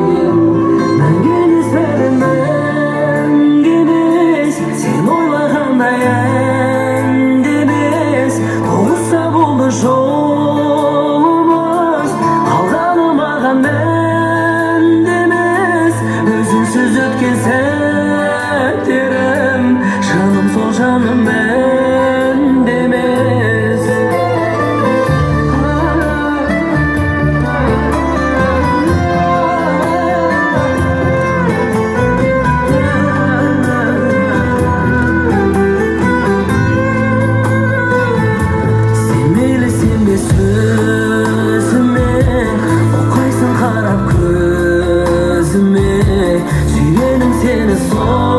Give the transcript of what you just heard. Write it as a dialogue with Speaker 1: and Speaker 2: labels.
Speaker 1: Мәңгені іздедім мәңгі емес, сен ойлағандай әнді емес. Тоғыса болды жолымыз, қалғаны маған мәнді емес. Өзіңсіз өткен сәттерім, жаным сол жаным мәнді емес. Сөзіме оқайсың қарап көзіме, сүйгенім сені сол.